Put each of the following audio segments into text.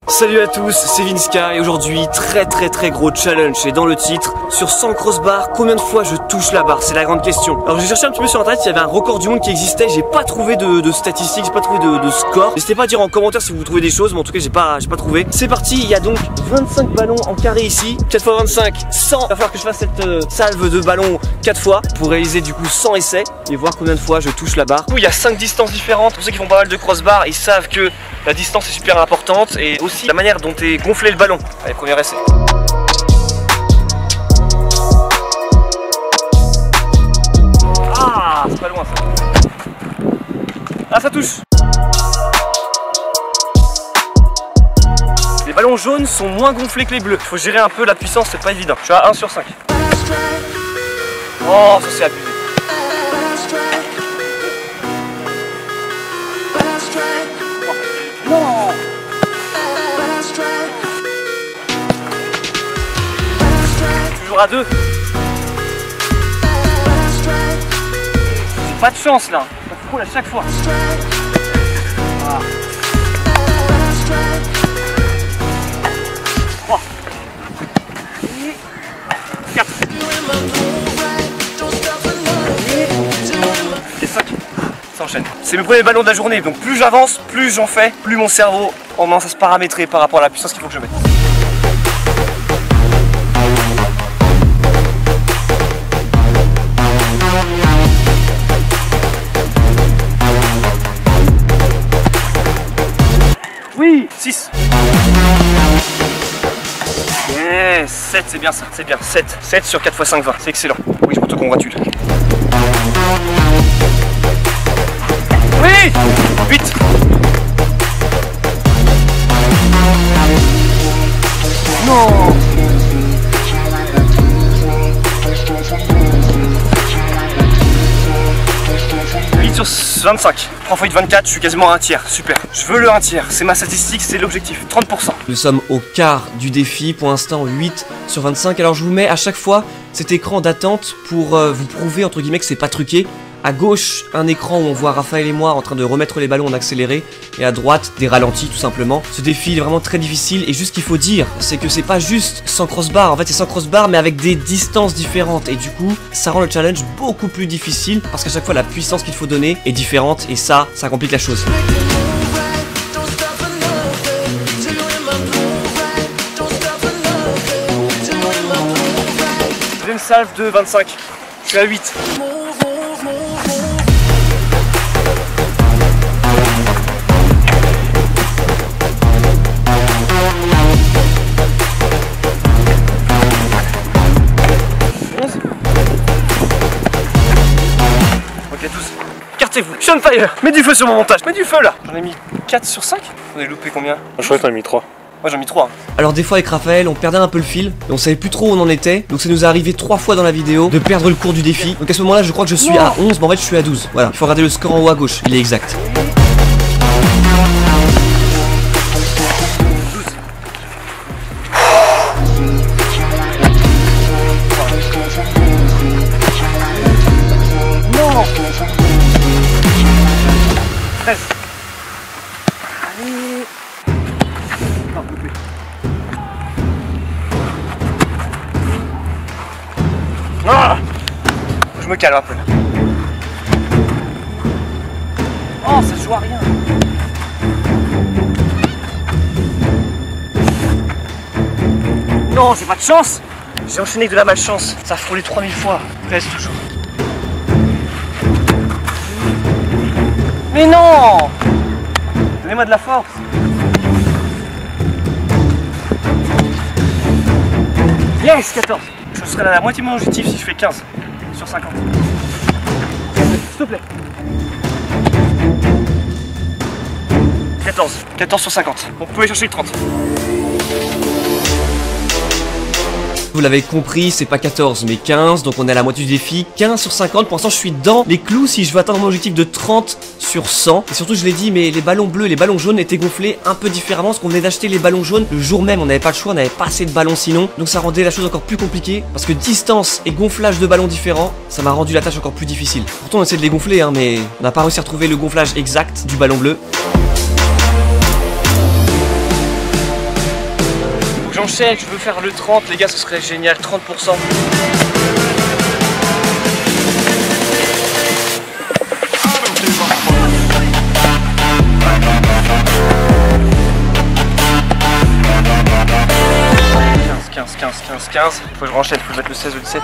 Salut à tous, c'est Vinska et aujourd'hui très gros challenge et dans le titre, sur 100 crossbars, combien de fois je touche la barre? C'est la grande question. Alors j'ai cherché un petit peu sur internet, il y avait un record du monde qui existait, j'ai pas trouvé de statistiques, j'ai pas trouvé de score. N'hésitez pas à dire en commentaire si vous trouvez des choses, mais en tout cas j'ai pas trouvé. C'est parti, il y a donc 25 ballons en carré ici, 4 x 25, 100. Il va falloir que je fasse cette salve de ballons 4 fois pour réaliser du coup 100 essais et voir combien de fois je touche la barre. Du coup, il y a 5 distances différentes, pour ceux qui font pas mal de crossbars, ils savent que la distance est super importante et aussi la manière dont est gonflé le ballon. Allez, premier essai. Ah, c'est pas loin ça. Ah, ça touche. Les ballons jaunes sont moins gonflés que les bleus. Il faut gérer un peu la puissance, c'est pas évident. Je suis à 1 sur 5. Oh, ça c'est abusé. Non. Toujours à 2. J'ai pas de chance là. Ça se roule à chaque fois. Ah. 3. 4. Et 5. Ça enchaîne. C'est mes premiers ballons de la journée, donc plus j'avance, plus j'en fais, plus mon cerveau commence à se paramétrer par rapport à la puissance qu'il faut que je mette. Oui, 6. Yes, 7, c'est bien ça, c'est bien. 7 sur 4 x 5, 20, c'est excellent. Oui, je te congratule. Oui, 8. Non. 8 sur 25. 3 x 24, je suis quasiment à un tiers. Super. Je veux le 1 tiers. C'est ma statistique, c'est l'objectif. 30%. Nous sommes au quart du défi. Pour l'instant, 8 sur 25. Alors je vous mets à chaque fois cet écran d'attente pour vous prouver entre guillemets que c'est pas truqué. À gauche, un écran où on voit Raphaël et moi en train de remettre les ballons en accéléré. Et à droite, des ralentis tout simplement. Ce défi est vraiment très difficile. Et juste ce qu'il faut dire, c'est que c'est pas juste 100 crossbars. En fait, c'est 100 crossbars mais avec des distances différentes. Et du coup, ça rend le challenge beaucoup plus difficile. Parce qu'à chaque fois, la puissance qu'il faut donner est différente. Et ça complique la chose. Deuxième salve de 25. Je suis à 8. Ok tous, écartez-vous, je suis on fire. Mets du feu sur mon montage, mets du feu là. J'en ai mis 4 sur 5. On a loupé combien? Je crois que t'en as mis 3. Moi j'en ai mis 3. Alors des fois avec Raphaël on perdait un peu le fil et on savait plus trop où on en était. Donc ça nous est arrivé 3 fois dans la vidéo de perdre le cours du défi. Donc à ce moment là je crois que je suis à 11 mais en fait je suis à 12. Voilà, il faut regarder le score en haut à gauche, il est exact. Non. 13. Allez. Ah, je me calme un peu là. Oh, ça joue à rien. Non, j'ai pas de chance. J'ai enchaîné avec de la malchance. Ça a frôlé 3000 fois. Presque toujours. Mais non! Donnez-moi de la force. Yes, 14. Je serai à la moitié de mon objectif si je fais 15 sur 50. S'il te plaît. 14 sur 50. On peut aller chercher le 30. Vous l'avez compris, c'est pas 14 mais 15, donc on est à la moitié du défi. 15 sur 50, pour l'instant je suis dans les clous si je veux atteindre mon objectif de 30 sur 100. Et surtout je l'ai dit, mais les ballons bleus et les ballons jaunes étaient gonflés un peu différemment, parce qu'on venait d'acheter les ballons jaunes le jour même, on n'avait pas le choix, on n'avait pas assez de ballons sinon. Donc ça rendait la chose encore plus compliquée, parce que distance et gonflage de ballons différents, ça m'a rendu la tâche encore plus difficile. Pourtant on essaie de les gonfler, hein, mais on n'a pas réussi à retrouver le gonflage exact du ballon bleu. j'enchaîne, je veux faire le 30, les gars, ce serait génial, 30%. Faut que je renchaîne, faut que je mette le 16 ou le 17.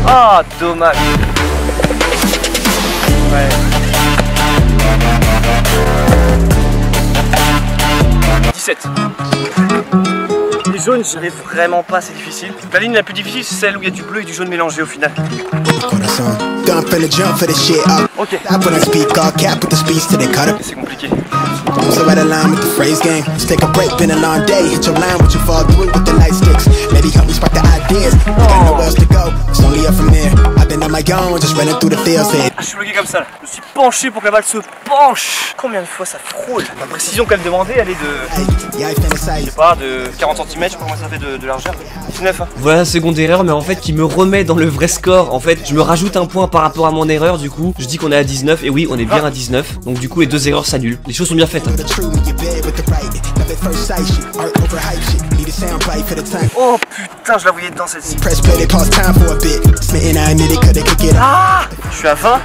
Ah, dommage. Ouais. 17. Les jaunes, j'y vraiment pas, c'est difficile. La ligne la plus difficile, c'est celle où il y a du bleu et du jaune mélangé au final. Ok. C'est compliqué. So right line with the phrase game. Let's take a break, been a long day. Hit your line, what you fall through with the light sticks. Maybe help me spark the ideas. I got nowhere else to go. It's only up from there. I've been on my own, just running through the fields. Je suis bloqué comme ça là. Je suis penché pour que la balle se penche. Combien de fois ça frôle? La précision qu'elle demandait, elle est de. Je sais pas, de 40 cm, je sais pas combien ça fait de largeur. 19 hein. Voilà, seconde erreur, mais en fait qui me remet dans le vrai score. En fait, je me rajoute un point par rapport à mon erreur, du coup, je dis qu'on est à 19, et oui, on est bien à 19. Donc du coup, les deux erreurs s'annulent. Les choses sont bien faites. Hein. Oh putain, je la voyais dedans celle-ci. Ah, je suis à 20.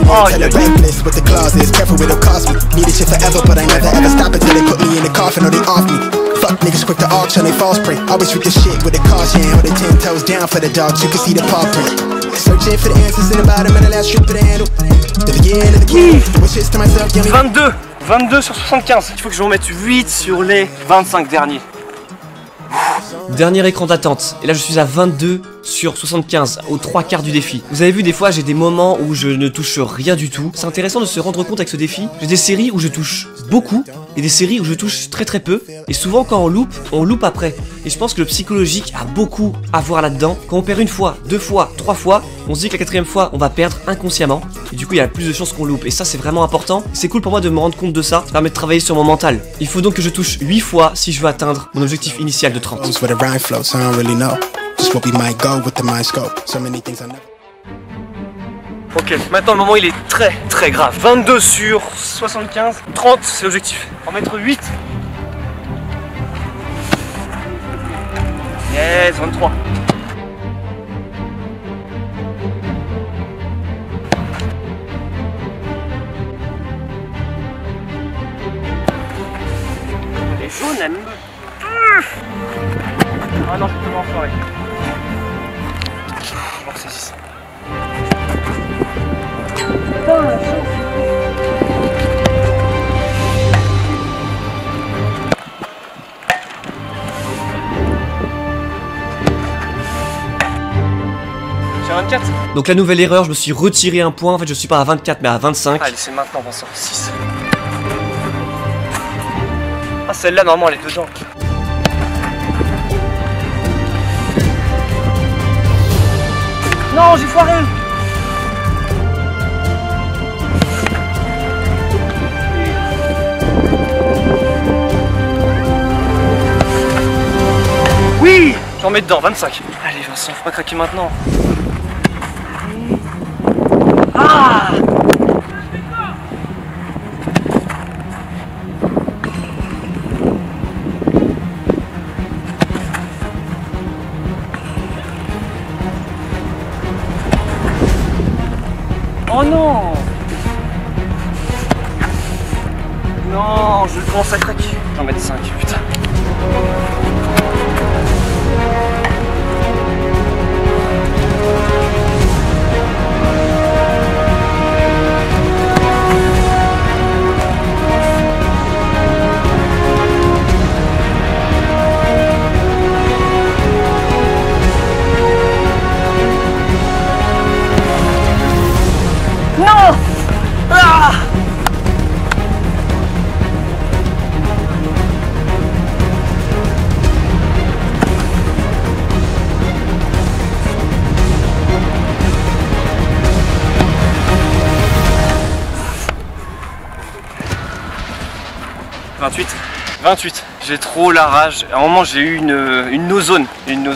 Oh, Fuck niggas quick to auction, they false print. Always treat the shit with a caution. Hold it 10 toes down for the dogs, you can see the paw print. Searching for the answers in the bottom of the last strip of the handle. The beginning of the game, wishes to myself, yummy. 22 sur 75. Il faut que je remette 8 sur les 25 derniers. Dernier écran d'attente, et là je suis à 22 sur 75, aux 3/4 du défi. Vous avez vu, des fois j'ai des moments où je ne touche rien du tout. C'est intéressant de se rendre compte avec ce défi. J'ai des séries où je touche beaucoup, et des séries où je touche très peu. Et souvent quand on loupe après. Et je pense que le psychologique a beaucoup à voir là-dedans. Quand on perd une fois, 2 fois, 3 fois, on se dit que la 4e fois on va perdre inconsciemment. Et du coup il y a plus de chances qu'on loupe. Et ça c'est vraiment important. C'est cool pour moi de me rendre compte de ça. Ça permet de travailler sur mon mental. Il faut donc que je touche 8 fois si je veux atteindre mon objectif initial de 30. Ok, maintenant le moment il est très grave. 22 sur 75, 30 c'est l'objectif. En mettre 8. Yes, 23. Les jaunes elles me... Ah non, je peux m'en faire. Je m'en ressaisisse. J'ai 24. Donc la nouvelle erreur, je me suis retiré un point. En fait je suis pas à 24 mais à 25. Allez, c'est maintenant Vincent, 6. Ah celle-là normalement elle est dedans. Non, j'ai foiré. Oui, j'en mets dedans, 25. Allez Vincent, faut pas craquer maintenant. Ah! Oh non! Non, je commence à craquer. J'en mets 5, putain. Non! Ah! « 28. 28. J'ai trop la rage. À un moment j'ai eu une no zone. Une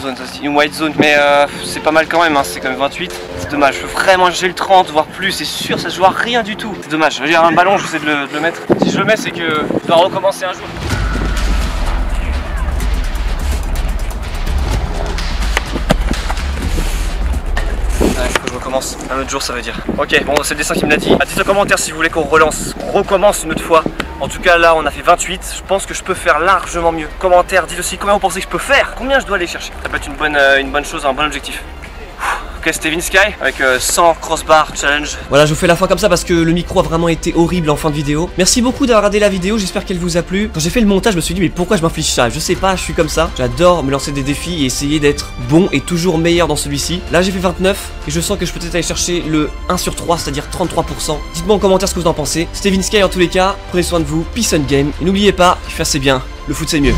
white zone. Mais c'est pas mal quand même, hein. C'est quand même 28. C'est dommage. Je veux vraiment j'ai le 30, voire plus. C'est sûr, ça se joue à rien du tout. C'est dommage. J'ai un ballon, j'essaie de le mettre. Si je le mets, c'est que je dois recommencer un jour. Ouais, faut que je recommence un autre jour, ça veut dire. Ok, bon, c'est le dessin qui me l'a dit. Dites-le en commentaire si vous voulez qu'on recommence une autre fois. En tout cas, là, on a fait 28. Je pense que je peux faire largement mieux. Commentaire, dites aussi combien vous pensez que je peux faire. Combien je dois aller chercher. Ça peut être une bonne chose, un bon objectif. Ok, c'était Vinsky avec 100 crossbar challenge. Voilà, je vous fais la fin comme ça parce que le micro a vraiment été horrible en fin de vidéo. Merci beaucoup d'avoir regardé la vidéo, j'espère qu'elle vous a plu. Quand j'ai fait le montage, je me suis dit mais pourquoi je m'inflige ça? Je sais pas, je suis comme ça. J'adore me lancer des défis et essayer d'être bon et toujours meilleur dans celui-ci. Là j'ai fait 29 et je sens que je peux peut-être aller chercher le 1 sur 3, c'est-à-dire 33%. Dites-moi en commentaire ce que vous en pensez. C'était Vinsky en tous les cas, prenez soin de vous, peace and game. Et n'oubliez pas, faire c'est bien, le foot c'est mieux.